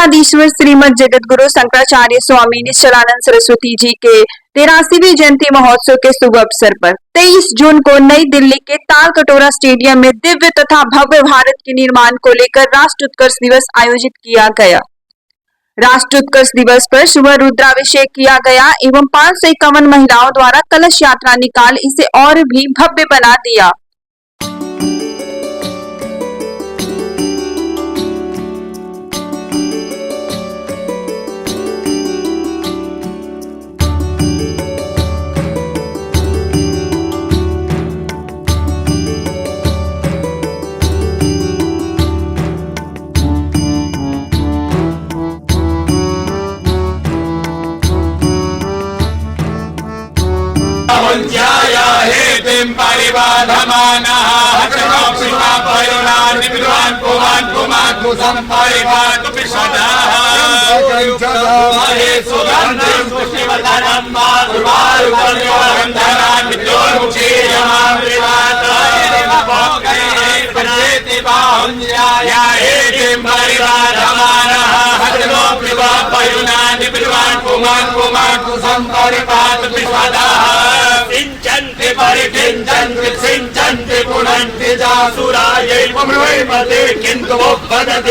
पीठाधीश्वर श्रीमद जगतगुरु शंकराचार्य स्वामी निश्चलानंद सरस्वती जी के 83वीं जयंती महोत्सव के शुभ अवसर पर 23 जून को नई दिल्ली के तालकटोरा स्टेडियम में दिव्य तथा भव्य भारत के निर्माण को लेकर राष्ट्र उत्कर्ष दिवस आयोजित किया गया। राष्ट्र उत्कर्ष दिवस पर सुबह रुद्राभिषेक किया गया एवं 551 महिलाओं द्वारा कलश यात्रा निकाल इसे और भी भव्य बना दिया। किंतु वदति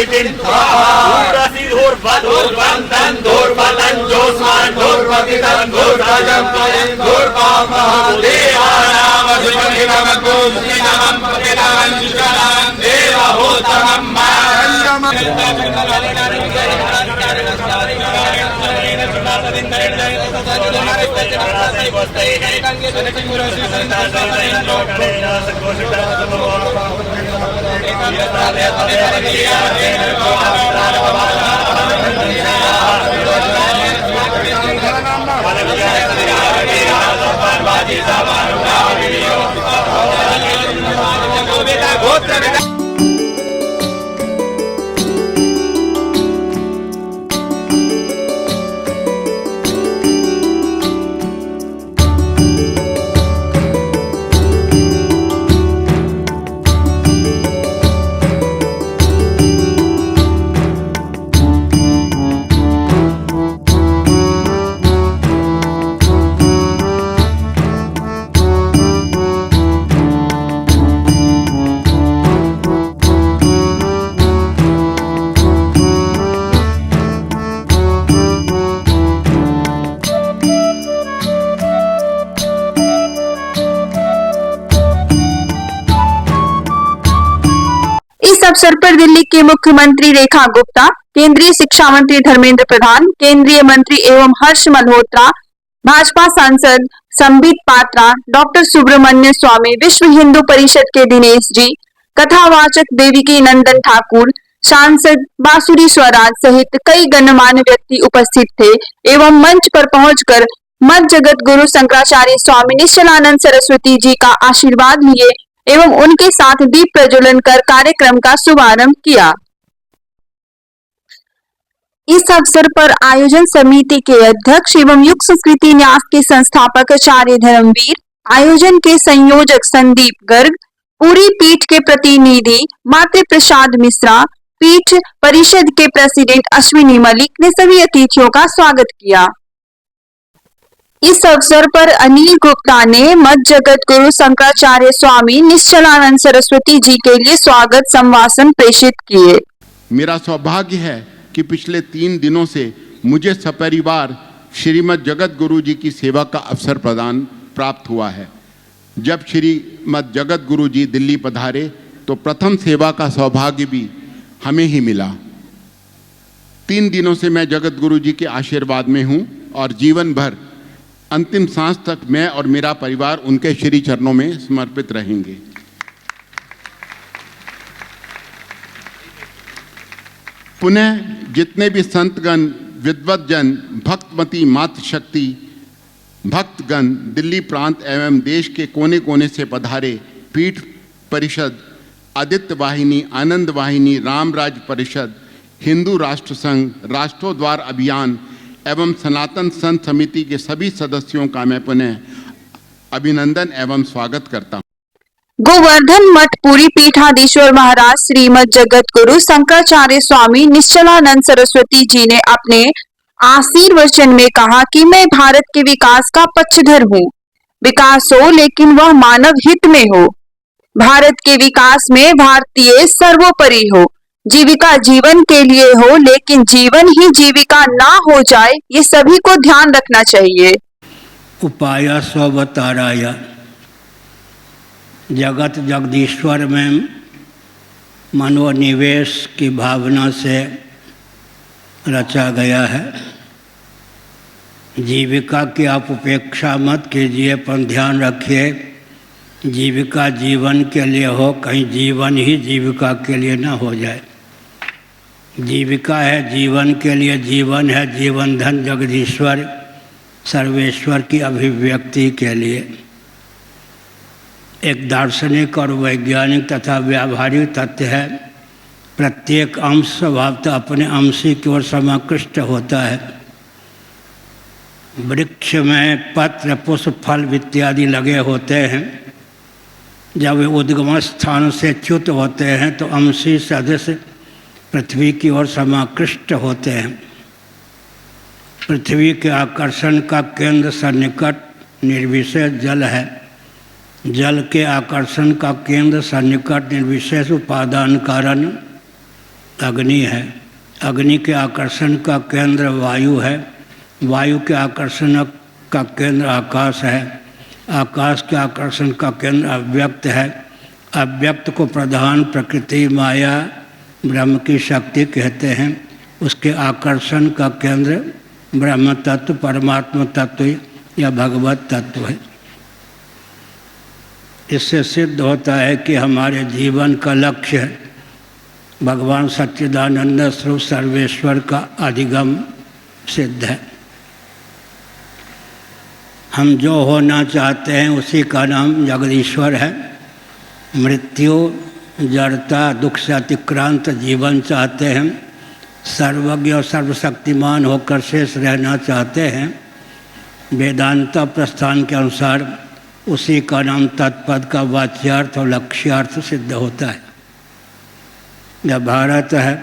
इस अवसर पर दिल्ली के मुख्यमंत्री रेखा गुप्ता, केंद्रीय शिक्षा मंत्री धर्मेंद्र प्रधान, केंद्रीय मंत्री एवं हर्ष मल्होत्रा, भाजपा सांसद संबित पात्रा, डॉक्टर सुब्रमण्य स्वामी, विश्व हिंदू परिषद के दिनेश जी, कथावाचक देविकी नंदन ठाकुर, सांसद बांसुरी स्वराज सहित कई गणमान्य व्यक्ति उपस्थित थे एवं मंच पर पहुंचकर मत जगत गुरु शंकराचार्य स्वामी निश्चलानंद सरस्वती जी का आशीर्वाद लिए एवं उनके साथ दीप प्रज्वलन कर कार्यक्रम का शुभारंभ किया। इस अवसर पर आयोजन समिति के अध्यक्ष एवं युग संस्कृति न्यास के संस्थापक आचार्य धर्मवीर, आयोजन के संयोजक संदीप गर्ग, पूरी पीठ के प्रतिनिधि मातृ प्रसाद मिश्रा, पीठ परिषद के प्रेसिडेंट अश्विनी मलिक ने सभी अतिथियों का स्वागत किया। इस अवसर पर अनिल गुप्ता ने मत जगत गुरु शंकराचार्य स्वामी निश्चलानंद सरस्वती जी के लिए स्वागत संभाषण प्रेषित किए। मेरा सौभाग्य है कि पिछले 3 दिनों से मुझे सपरिवार श्रीमद जगत गुरु जी की सेवा का अवसर प्राप्त हुआ है। जब श्रीमद जगत गुरु जी दिल्ली पधारे तो प्रथम सेवा का सौभाग्य भी हमें ही मिला। 3 दिनों से मैं जगत गुरु जी के आशीर्वाद में हूँ और जीवन भर अंतिम सांस तक मैं और मेरा परिवार उनके श्री चरणों में समर्पित रहेंगे। पुनः जितने भी संतगण, विद्वतजन, भक्तमती मातृशक्ति भक्तगण दिल्ली प्रांत एवं देश के कोने कोने से पधारे पीठ परिषद, आदित्य वाहिनी, आनंद वाहिनी, रामराज परिषद, हिंदू राष्ट्र संघ, राष्ट्रोद्धार अभियान एवं सनातन संत समिति के सभी सदस्यों का मैं पुनः अभिनंदन एवं स्वागत करता हूँ। गोवर्धन मठ पुरी पीठाधीश्वर महाराज श्रीमद जगत गुरु शंकराचार्य स्वामी निश्चलानंद सरस्वती जी ने अपने आशीर्वचन में कहा कि मैं भारत के विकास का पक्षधर हूँ। विकास हो लेकिन वह मानव हित में हो। भारत के विकास में भारतीय सर्वोपरि हो। जीविका जीवन के लिए हो लेकिन जीवन ही जीविका ना हो जाए, ये सभी को ध्यान रखना चाहिए। उपाय स्ववताराय जगत जगदीश्वर में मनोनिवेश की भावना से रचा गया है। जीविका की आप उपेक्षा मत कीजिए, पर ध्यान रखिए जीविका जीवन के लिए हो, कहीं जीवन ही जीविका के लिए ना हो जाए। जीविका है जीवन के लिए, जीवन है जीवन धन जगदीश्वर सर्वेश्वर की अभिव्यक्ति के लिए। एक दार्शनिक और वैज्ञानिक तथा व्यावहारिक तथ्य है, प्रत्येक अंश स्वभावतः अपने अंशी की ओर समाकृष्ट होता है। वृक्ष में पत्र पुष्प फल इत्यादि लगे होते हैं, जब वे उद्गम स्थान से च्युत होते हैं तो अंशी सदस्य पृथ्वी की ओर समाकृष्ट होते हैं। पृथ्वी के आकर्षण का केंद्र सन्निकट निर्विशेष जल है। जल के आकर्षण का केंद्र सन्निकट निर्विशेष उपादान कारण अग्नि है। अग्नि के आकर्षण का केंद्र वायु है। वायु के आकर्षण का केंद्र आकाश है। आकाश के आकर्षण का केंद्र अव्यक्त है। अव्यक्त को प्रधान प्रकृति माया ब्रह्म की शक्ति कहते हैं। उसके आकर्षण का केंद्र ब्रह्म तत्व परमात्मा तत्व या भगवत तत्व है। इससे सिद्ध होता है कि हमारे जीवन का लक्ष्य भगवान सच्चिदानंद स्वरूप सर्वेश्वर का अधिगम सिद्ध है। हम जो होना चाहते हैं उसी का नाम जगदीश्वर है। मृत्यु जड़ता दुख से अतिक्रांत जीवन चाहते हैं, सर्वज्ञ और सर्वशक्तिमान होकर शेष रहना चाहते हैं। वेदांत प्रस्थान के अनुसार उसी का नाम तत्पद का वाच्यार्थ और लक्ष्यार्थ सिद्ध होता है। यह भारत है,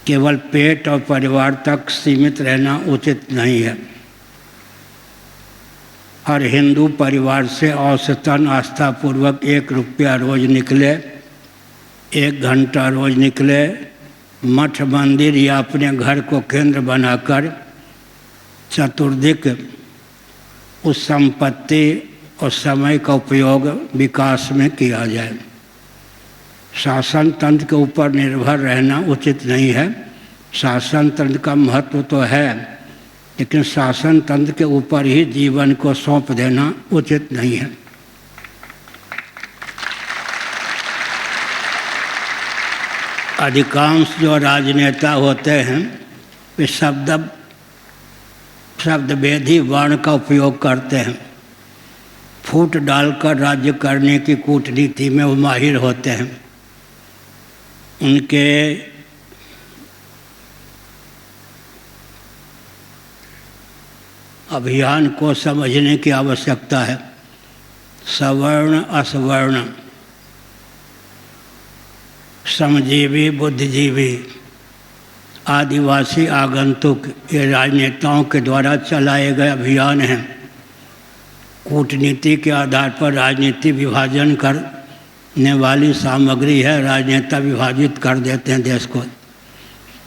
केवल पेट और परिवार तक सीमित रहना उचित नहीं है। हर हिंदू परिवार से औसतन आस्थापूर्वक 1 रुपया रोज निकले, 1 घंटा रोज निकले, मठ मंदिर या अपने घर को केंद्र बनाकर चतुर्दिक उस संपत्ति और समय का उपयोग विकास में किया जाए। शासन तंत्र के ऊपर निर्भर रहना उचित नहीं है। शासन तंत्र का महत्व तो है, लेकिन शासन तंत्र के ऊपर ही जीवन को सौंप देना उचित नहीं है। अधिकांश जो राजनेता होते हैं वे शब्द वेदी वर्ण का उपयोग करते हैं। फूट डालकर राज्य करने की कूटनीति में वो माहिर होते हैं। उनके अभियान को समझने की आवश्यकता है। सवर्ण असवर्ण, श्रमजीवी बुद्धिजीवी, आदिवासी आगंतुक, ये राजनेताओं के द्वारा चलाए गए अभियान हैं। कूटनीति के आधार पर राजनीति विभाजन करने वाली सामग्री है। राजनेता विभाजित कर देते हैं देश को।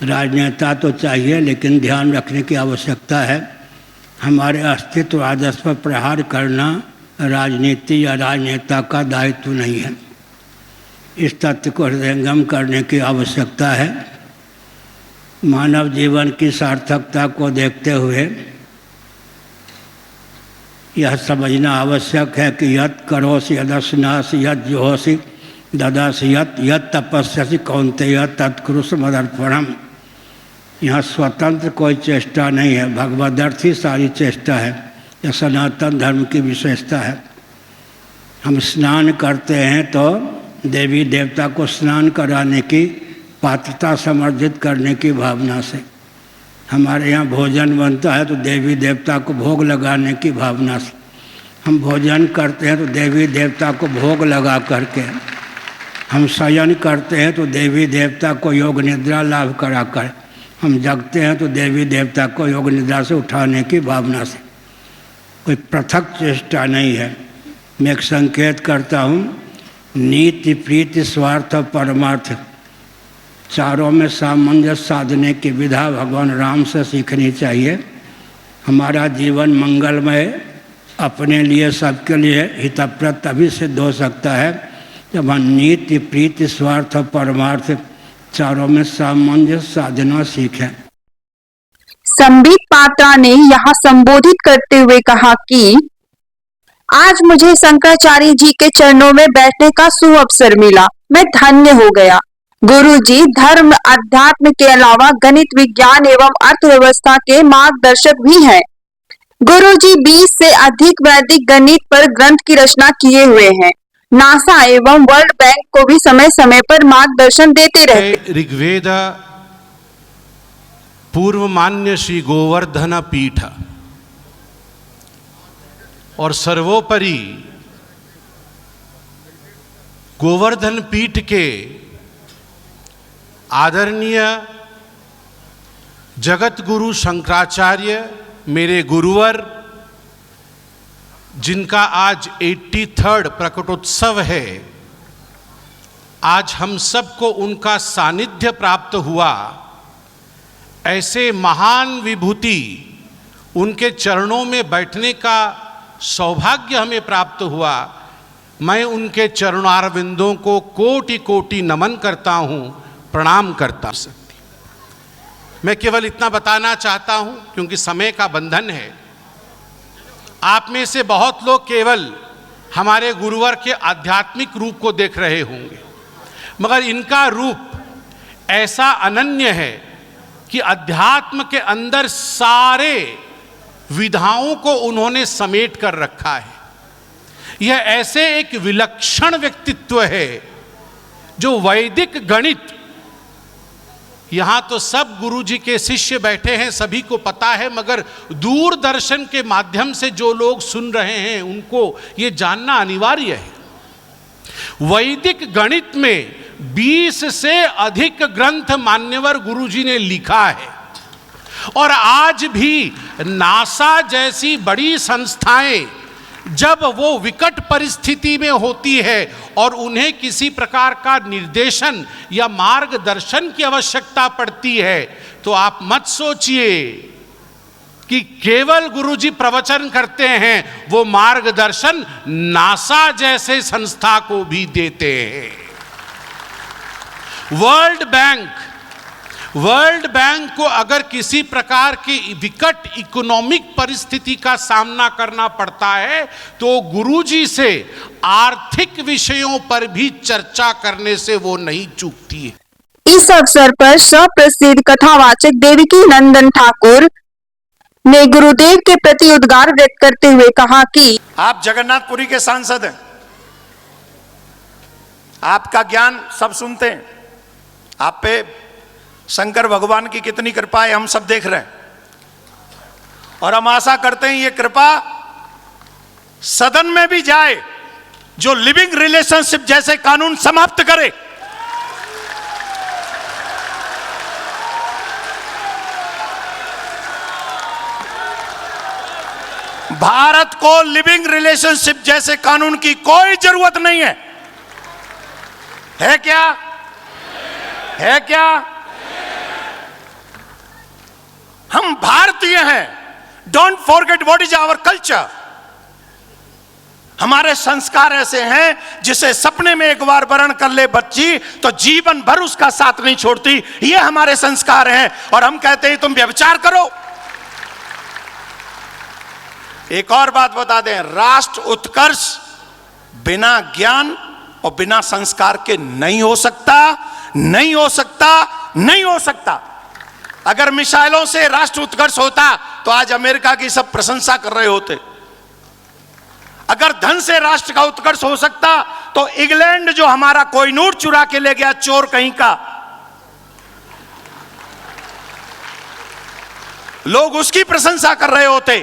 राजनेता तो चाहिए, लेकिन ध्यान रखने की आवश्यकता है, हमारे अस्तित्व आदर्श पर प्रहार करना राजनीति या राजनेता का दायित्व नहीं है। इस तथ्य को हृदयंगम करने की आवश्यकता है। मानव जीवन की सार्थकता को देखते हुए यह समझना आवश्यक है कि यत् करोसि यदश्नासि यत् जुहोसि ददासि यत् तपस्यसि कौन्तेय तत्कुरुष मदर्पणम्। यहाँ स्वतंत्र कोई चेष्टा नहीं है, भगवदर्थ ही सारी चेष्टा है। यह सनातन धर्म की विशेषता है। हम स्नान करते हैं तो देवी देवता को स्नान कराने की पात्रता समर्जित करने की भावना से। हमारे यहाँ भोजन बनता है तो देवी देवता को भोग लगाने की भावना से। हम भोजन करते हैं तो देवी देवता को भोग लगा करके, हम शयन करते हैं तो देवी देवता को योग निद्रा लाभ कराकर, हम जगते हैं तो देवी देवता को योग निद्रा से उठाने की भावना से। कोई पृथक चेष्टा नहीं है। मैं एक संकेत करता हूँ, नीति प्रीति स्वार्थ परमार्थ चारों में सामंजस्य साधने की विधा भगवान राम से सीखनी चाहिए। हमारा जीवन मंगलमय, अपने लिए सबके लिए हितप्रद तभी सिद्ध हो सकता है जब हम नीति प्रीति स्वार्थ परमार्थ चारों में सामंजस्य साधना सीखें। संबित पात्रा ने यहाँ संबोधित करते हुए कहा कि आज मुझे शंकराचार्य जी के चरणों में बैठने का सुअवसर मिला, मैं धन्य हो गया। गुरुजी धर्म अध्यात्म के अलावा गणित विज्ञान एवं अर्थव्यवस्था के मार्गदर्शक भी हैं। गुरुजी 20 से अधिक वैदिक गणित पर ग्रंथ की रचना किए हुए हैं। नासा एवं वर्ल्ड बैंक को भी समय समय पर मार्गदर्शन देते रहते। ऋग्वेद पूर्व मान्य श्री गोवर्धन पीठ और सर्वोपरि गोवर्धन पीठ के आदरणीय जगत गुरु शंकराचार्य मेरे गुरुवर, जिनका आज 83rd प्रकटोत्सव है, आज हम सबको उनका सानिध्य प्राप्त हुआ। ऐसे महान विभूति उनके चरणों में बैठने का सौभाग्य हमें प्राप्त हुआ। मैं उनके चरणारविंदों को कोटि कोटि नमन करता हूँ, प्रणाम करता हूँ। मैं केवल इतना बताना चाहता हूँ क्योंकि समय का बंधन है। आप में से बहुत लोग केवल हमारे गुरुवर के आध्यात्मिक रूप को देख रहे होंगे, मगर इनका रूप ऐसा अनन्य है कि अध्यात्म के अंदर सारे विधाओं को उन्होंने समेट कर रखा है। यह ऐसे एक विलक्षण व्यक्तित्व है जो वैदिक गणित, यहाँ तो सब गुरुजी के शिष्य बैठे हैं, सभी को पता है, मगर दूरदर्शन के माध्यम से जो लोग सुन रहे हैं उनको ये जानना अनिवार्य है। वैदिक गणित में 20 से अधिक ग्रंथ मान्यवर गुरुजी ने लिखा है और आज भी नासा जैसी बड़ी संस्थाएं जब वो विकट परिस्थिति में होती है और उन्हें किसी प्रकार का निर्देशन या मार्गदर्शन की आवश्यकता पड़ती है, तो आप मत सोचिए कि केवल गुरुजी प्रवचन करते हैं, वो मार्गदर्शन नासा जैसे संस्था को भी देते हैं। वर्ल्ड बैंक को अगर किसी प्रकार की विकट इकोनॉमिक परिस्थिति का सामना करना पड़ता है तो गुरुजी से आर्थिक विषयों पर भी चर्चा करने से वो नहीं चूकती है। इस अवसर पर सुप्रसिद्ध कथावाचक देवकी नंदन ठाकुर ने गुरुदेव के प्रति उद्गार व्यक्त करते हुए कहा कि आप जगन्नाथपुरी के सांसद हैं, आपका ज्ञान सब सुनते हैं, आप पे शंकर भगवान की कितनी कृपा है हम सब देख रहे हैं और हम आशा करते हैं ये कृपा सदन में भी जाए, जो लिविंग रिलेशनशिप जैसे कानून समाप्त करे। भारत को लिविंग रिलेशनशिप जैसे कानून की कोई जरूरत नहीं है क्या? है क्या? हम भारतीय हैं। Don't forget what is our culture. हमारे संस्कार ऐसे हैं जिसे सपने में एक बार वर्ण कर ले बच्ची तो जीवन भर उसका साथ नहीं छोड़ती। ये हमारे संस्कार हैं और हम कहते हैं तुम व्यभिचार करो। एक और बात बता दें, राष्ट्र उत्कर्ष बिना ज्ञान और बिना संस्कार के नहीं हो सकता, नहीं हो सकता, नहीं हो सकता। अगर मिसाइलों से राष्ट्र उत्कर्ष होता तो आज अमेरिका की सब प्रशंसा कर रहे होते। अगर धन से राष्ट्र का उत्कर्ष हो सकता तो इंग्लैंड जो हमारा कोहिनूर चुरा के ले गया चोर कहीं का, लोग उसकी प्रशंसा कर रहे होते।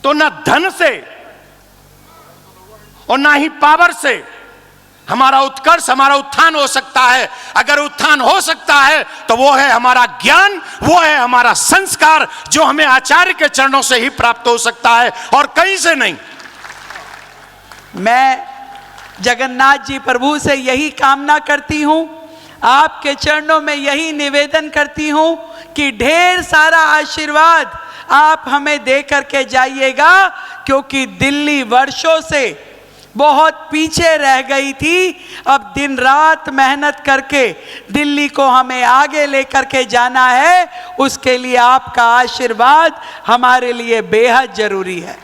तो न धन से और ना ही पावर से हमारा उत्कर्ष, हमारा उत्थान हो सकता है। अगर उत्थान हो सकता है तो वो है हमारा ज्ञान, वो है हमारा संस्कार, जो हमें आचार्य के चरणों से ही प्राप्त हो सकता है और कहीं से नहीं। मैं जगन्नाथ जी प्रभु से यही कामना करती हूँ, आपके चरणों में यही निवेदन करती हूँ कि ढेर सारा आशीर्वाद आप हमें दे करके जाइएगा, क्योंकि दिल्ली वर्षों से बहुत पीछे रह गई थी। अब दिन रात मेहनत करके दिल्ली को हमें आगे लेकर के जाना है, उसके लिए आपका आशीर्वाद हमारे लिए बेहद जरूरी है।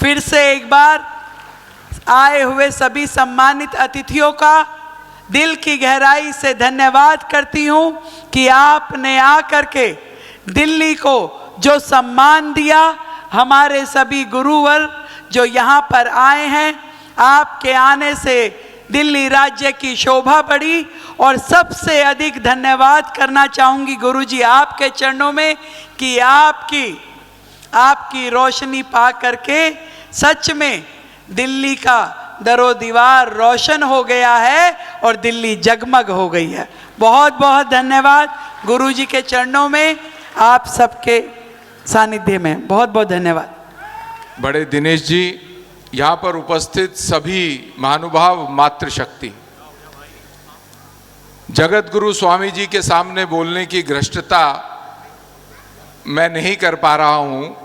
फिर से एक बार आए हुए सभी सम्मानित अतिथियों का दिल की गहराई से धन्यवाद करती हूँ कि आपने आकर के दिल्ली को जो सम्मान दिया, हमारे सभी गुरुवर जो यहाँ पर आए हैं, आपके आने से दिल्ली राज्य की शोभा बढ़ी। और सबसे अधिक धन्यवाद करना चाहूँगी गुरुजी आपके चरणों में कि आपकी रोशनी पा करके सच में दिल्ली का दरो दीवार रोशन हो गया है और दिल्ली जगमग हो गई है। बहुत बहुत धन्यवाद गुरुजी के चरणों में, आप सबके सानिध्य में बहुत बहुत धन्यवाद। बड़े दिनेश जी, यहाँ पर उपस्थित सभी महानुभाव, मातृशक्ति, जगत गुरु स्वामी जी के सामने बोलने की धृष्टता मैं नहीं कर पा रहा हूँ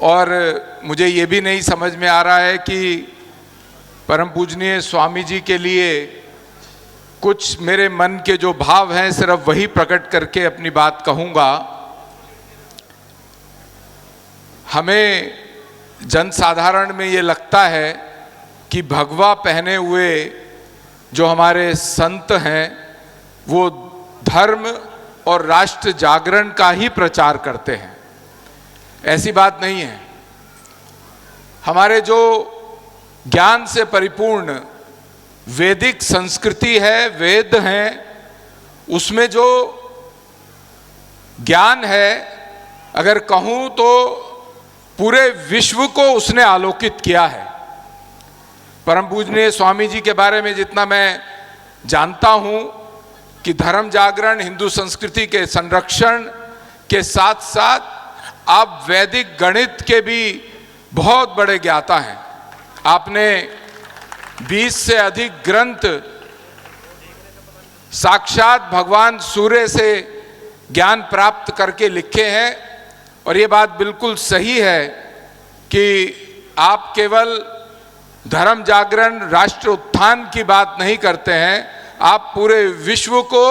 और मुझे ये भी नहीं समझ में आ रहा है कि परम पूजनीय स्वामी जी के लिए कुछ मेरे मन के जो भाव हैं सिर्फ वही प्रकट करके अपनी बात कहूँगा। हमें जनसाधारण में ये लगता है कि भगवा पहने हुए जो हमारे संत हैं वो धर्म और राष्ट्र जागरण का ही प्रचार करते हैं। ऐसी बात नहीं है। हमारे जो ज्ञान से परिपूर्ण वैदिक संस्कृति है, वेद हैं, उसमें जो ज्ञान है, अगर कहूँ तो पूरे विश्व को उसने आलोकित किया है। परम पूजनीय स्वामी जी के बारे में जितना मैं जानता हूँ कि धर्म जागरण, हिंदू संस्कृति के संरक्षण के साथ साथ आप वैदिक गणित के भी बहुत बड़े ज्ञाता हैं। आपने 20 से अधिक ग्रंथ साक्षात भगवान सूर्य से ज्ञान प्राप्त करके लिखे हैं और ये बात बिल्कुल सही है कि आप केवल धर्म जागरण, राष्ट्र उत्थान की बात नहीं करते हैं, आप पूरे विश्व को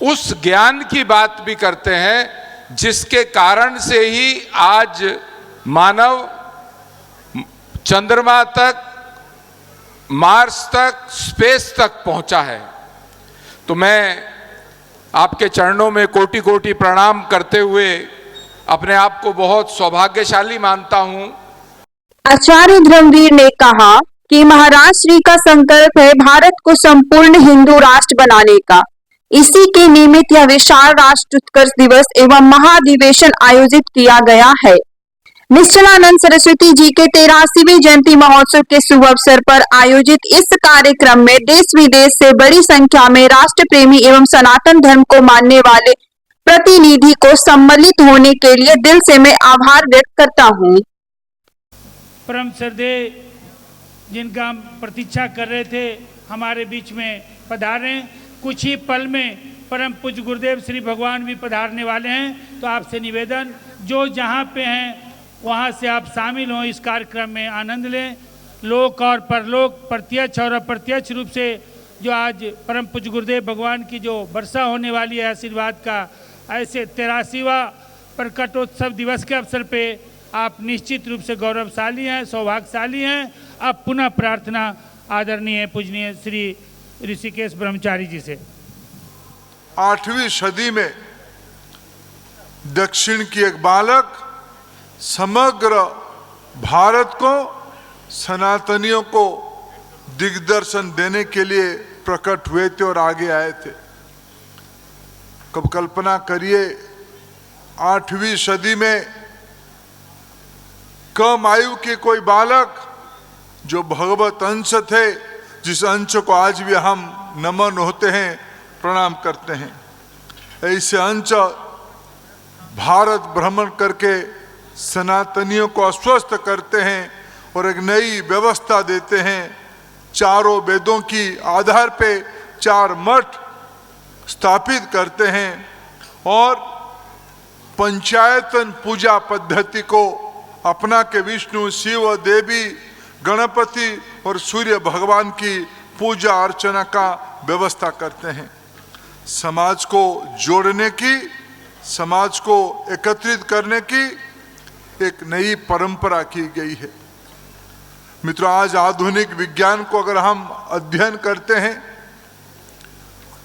उस ज्ञान की बात भी करते हैं जिसके कारण से ही आज मानव चंद्रमा तक, मार्स तक, स्पेस तक पहुंचा है। तो मैं आपके चरणों में कोटि कोटि प्रणाम करते हुए अपने आप को बहुत सौभाग्यशाली मानता हूं। आचार्य धर्मवीर ने कहा कि महाराज श्री का संकल्प है भारत को संपूर्ण हिंदू राष्ट्र बनाने का। इसी के निमित्त यह विशाल राष्ट्र उत्कर्ष दिवस एवं महाधिवेशन आयोजित किया गया है। निश्चलानंद सरस्वती जी के 83वें जयंती महोत्सव के शुभ अवसर पर आयोजित इस कार्यक्रम में देश विदेश से बड़ी संख्या में राष्ट्र प्रेमी एवं सनातन धर्म को मानने वाले प्रतिनिधि को सम्मिलित होने के लिए दिल से मैं आभार व्यक्त करता हूँ। परम श्रद्धेय जिनका हम प्रतीक्षा कर रहे थे हमारे बीच में पधारे, कुछ ही पल में परम पूज्य गुरुदेव श्री भगवान भी पधारने वाले हैं। तो आपसे निवेदन, जो जहाँ पे हैं वहाँ से आप शामिल हों, इस कार्यक्रम में आनंद लें। लोक और परलोक, प्रत्यक्ष और अप्रत्यक्ष रूप से जो आज परम पूज्य गुरुदेव भगवान की जो वर्षा होने वाली है आशीर्वाद का, ऐसे 83वां प्रकटोत्सव दिवस के अवसर पे आप निश्चित रूप से गौरवशाली हैं, सौभाग्यशाली हैं। अब पुनः प्रार्थना आदरणीय पूजनीय श्री ऋषिकेश ब्रह्मचारी जी से। 8वीं सदी में दक्षिण की एक बालक समग्र भारत को, सनातनियों को दिग्दर्शन देने के लिए प्रकट हुए थे और आगे आए थे। कब कल्पना करिए 8वीं सदी में कम आयु के कोई बालक जो भगवत अंश थे, जिस अंश को आज भी हम नमन होते हैं, प्रणाम करते हैं। ऐसे अंश भारत भ्रमण करके सनातनियों को आश्वस्त करते हैं और एक नई व्यवस्था देते हैं। चारों वेदों की आधार पे 4 मठ स्थापित करते हैं और पंचायतन पूजा पद्धति को अपना के विष्णु, शिव, देवी, गणपति और सूर्य भगवान की पूजा अर्चना का व्यवस्था करते हैं। समाज को जोड़ने की, समाज को एकत्रित करने की एक नई परंपरा की गई है। मित्रों, आज आधुनिक विज्ञान को अगर हम अध्ययन करते हैं,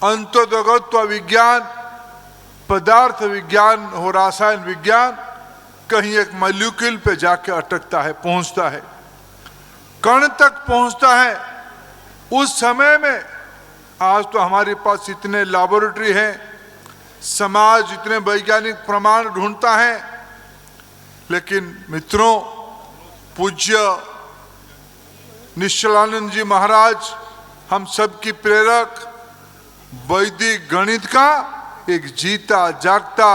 अंतर्गतत्व विज्ञान, पदार्थ विज्ञान और रसायन विज्ञान कहीं एक मॉलिक्यूल पे जाके अटकता है, पहुंचता है, कण तक पहुंचता है। उस समय में आज तो हमारे पास इतने लैबोरेटरी हैं, समाज इतने वैज्ञानिक प्रमाण ढूंढता है, लेकिन मित्रों, पूज्य निश्चलानंद जी महाराज हम सबकी प्रेरक, वैदिक गणित का एक जीता जागता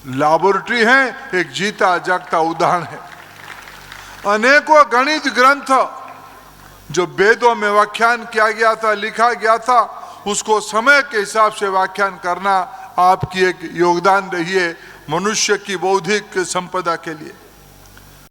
लैबोरेटरी है, एक जीता जागता उदाहरण है। अनेकों गणित ग्रंथ जो वेदों में व्याख्यान किया गया था, लिखा गया था, उसको समय के हिसाब से व्याख्यान करना आपकी एक योगदान रही है मनुष्य की बौद्धिक संपदा के लिए।